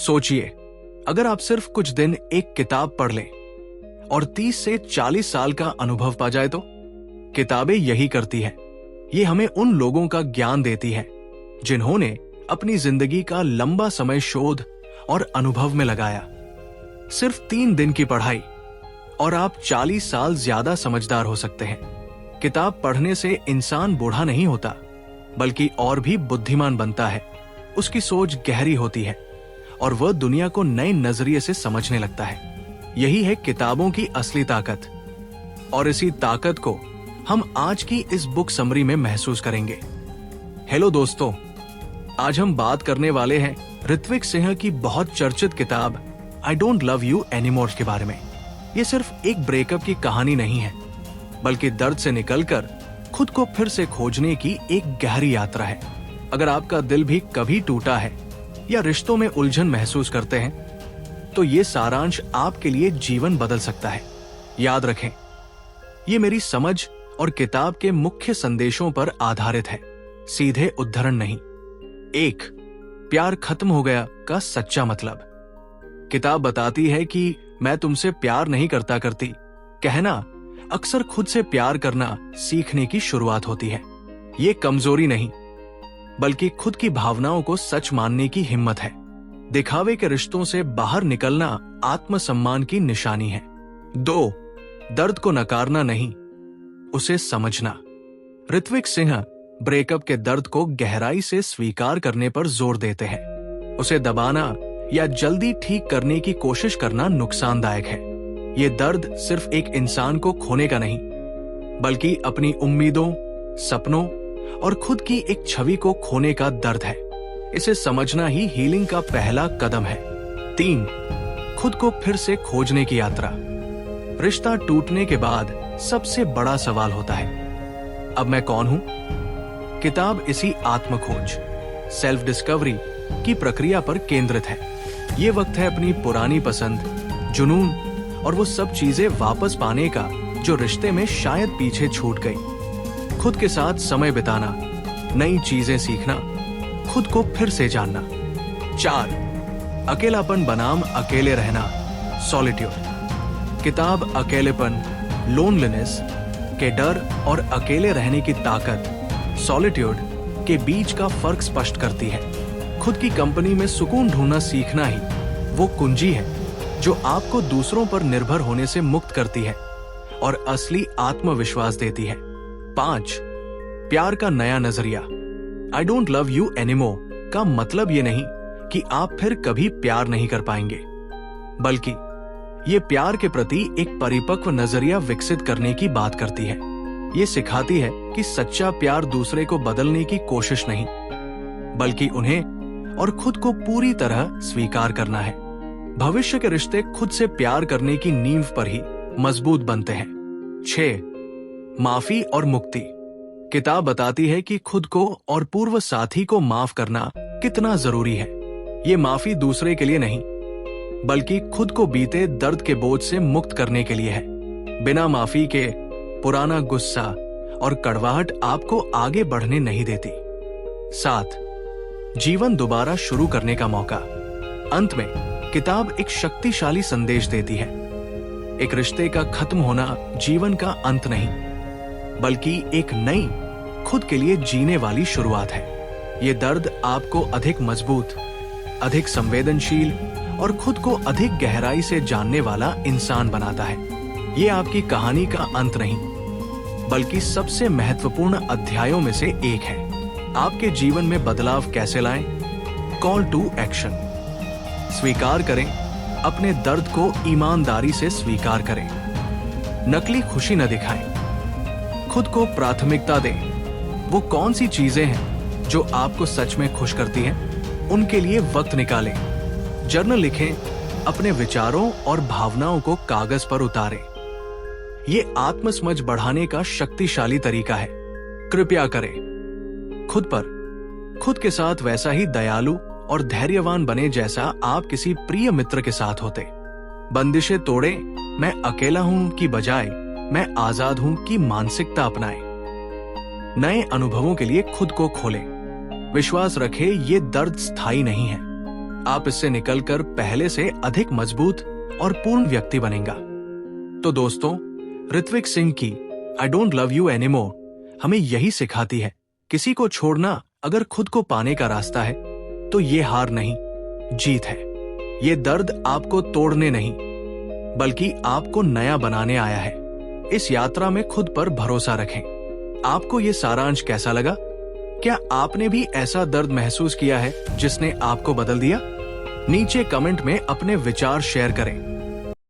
सोचिए, अगर आप सिर्फ कुछ दिन एक किताब पढ़ लें और 30 से 40 साल का अनुभव पा जाए तो? किताबें यही करती हैं। ये हमें उन लोगों का ज्ञान देती है जिन्होंने अपनी जिंदगी का लंबा समय शोध और अनुभव में लगाया। सिर्फ 3 दिन की पढ़ाई और आप 40 साल ज्यादा समझदार हो सकते हैं। किताब पढ़ने से इंसान बूढ़ा नहीं होता, बल्कि और भी बुद्धिमान बनता है। उसकी सोच गहरी होती है और वह दुनिया को नए नजरिए से समझने लगता है। यही है किताबों की असली ताकत, और इसी ताकत को हम आज की इस बुक समरी में महसूस करेंगे। हेलो दोस्तों, आज हम बात करने वाले हैं ऋत्विक सिंह की बहुत चर्चित किताब I don't love you anymore के बारे में। ये सिर्फ एक ब्रेकअप की कहानी नहीं है, बल्कि दर्द से निकलकर खुद को फिर से खोजने की एक गहरी यात्रा है। अगर आपका दिल भी कभी टूटा है या रिश्तों में उलझन महसूस करते हैं, तो ये सारांश आपके लिए जीवन बदल सकता है। याद रखें, ये मेरी समझ और किताब के मुख्य संदेशों पर आधारित है, सीधे उद्धरण नहीं। 1. प्यार खत्म हो गया का सच्चा मतलब। किताब बताती है कि मैं तुमसे प्यार नहीं करती कहना अक्सर खुद से प्यार करना सीखने की शुरुआत होती है। ये कमजोरी नहीं, बल्कि खुद की भावनाओं को सच मानने की हिम्मत है। दिखावे के रिश्तों से बाहर निकलना आत्मसम्मान की निशानी है। 2. दर्द को नकारना नहीं, उसे समझना। ऋत्विक सिंह ब्रेकअप के दर्द को गहराई से स्वीकार करने पर जोर देते हैं। उसे दबाना या जल्दी ठीक करने की कोशिश करना नुकसानदायक है। ये दर्द सिर्फ एक इंसान को खोने का नहीं, बल्कि अपनी उम्मीदों, सपनों और खुद की एक छवि को खोने का दर्द है। इसे समझना ही हीलिंग का पहला कदम है। 3. खुद को फिर से खोजने की यात्रा। रिश्ता टूटने के बाद सबसे बड़ा सवाल होता है, अब मैं कौन हूं? किताब इसी आत्मखोज, सेल्फ डिस्कवरी की प्रक्रिया पर केंद्रित है। ये वक्त है अपनी पुरानी पसंद, जुनून और वो सब चीजें वापस पाने का जो रिश्ते में शायद पीछे छूट गई। खुद के साथ समय बिताना, नई चीजें सीखना, खुद को फिर से जानना। 4. अकेलापन बनाम अकेले रहना, सॉलिट्यूड। किताब अकेलेपन, लोनलीनेस के डर और अकेले रहने की ताकत, सॉलिट्यूड के बीच का फर्क स्पष्ट करती है। खुद की कंपनी में सुकून ढूंढना सीखना ही वो कुंजी है जो आपको दूसरों पर निर्भर होने से मुक्त करती है और असली आत्मविश्वास देती है। 5. प्यार का नया नजरिया। I don't love you anymore का मतलब ये नहीं कि आप फिर कभी प्यार नहीं कर पाएंगे, बल्कि ये प्यार के प्रति एक परिपक्व नजरिया विकसित करने की बात करती है। ये सिखाती है कि सच्चा प्यार दूसरे को बदलने की कोशिश नहीं, बल्कि उन्हें और खुद को पूरी तरह स्वीकार करना है। भविष्य के रिश्ते खुद से प्यार करने की नींव पर ही मजबूत बनते हैं। 6. माफी और मुक्ति। किताब बताती है कि खुद को और पूर्व साथी को माफ करना कितना जरूरी है। ये माफी दूसरे के लिए नहीं, बल्कि खुद को बीते दर्द के बोझ से मुक्त करने के लिए है। बिना माफी के पुराना गुस्सा और कड़वाहट आपको आगे बढ़ने नहीं देती। 7. जीवन दोबारा शुरू करने का मौका। अंत में किताब एक शक्तिशाली संदेश देती है, एक रिश्ते का खत्म होना जीवन का अंत नहीं, बल्कि एक नई, खुद के लिए जीने वाली शुरुआत है। ये दर्द आपको अधिक मजबूत, अधिक संवेदनशील और खुद को अधिक गहराई से जानने वाला इंसान बनाता है। ये आपकी कहानी का अंत नहीं, बल्कि सबसे महत्वपूर्ण अध्यायों में से एक है। आपके जीवन में बदलाव कैसे लाएं? Call to action. स्वीकार करें, अपने दर्द को ईमानदारी से स्वीकार करें। नकली खुशी न दिखाएं, खुद को प्राथमिकता दें। वो कौन सी चीजें हैं जो आपको सच में खुश करती हैं? उनके लिए वक्त निकालें। जर्नल लिखें, अपने विचारों और भावनाओं को कागज पर उतारें। ये आत्मसमझ बढ़ाने का शक्तिशाली तरीका है। कृपया करें, खुद के साथ वैसा ही दयालु और धैर्यवान बने जैसा आप किसी प्रिय मित्र के साथ होते। बंदिशें तोड़े, मैं अकेला हूं की बजाय मैं आजाद हूं की मानसिकता अपनाएं। नए अनुभवों के लिए खुद को खोलें। विश्वास रखें, ये दर्द स्थायी नहीं है, आप इससे निकलकर पहले से अधिक मजबूत और पूर्ण व्यक्ति बनेगा। तो दोस्तों, ऋत्विक सिंह की I don't love you anymore हमें यही सिखाती है, किसी को छोड़ना अगर खुद को पाने का रास्ता है तो ये हार नहीं, जीत है। ये दर्द आपको तोड़ने नहीं बल्कि आपको नया बनाने आया है। इस यात्रा में खुद पर भरोसा रखें। आपको ये सारांश कैसा लगा? क्या आपने भी ऐसा दर्द महसूस किया है जिसने आपको बदल दिया? नीचे कमेंट में अपने विचार शेयर करें।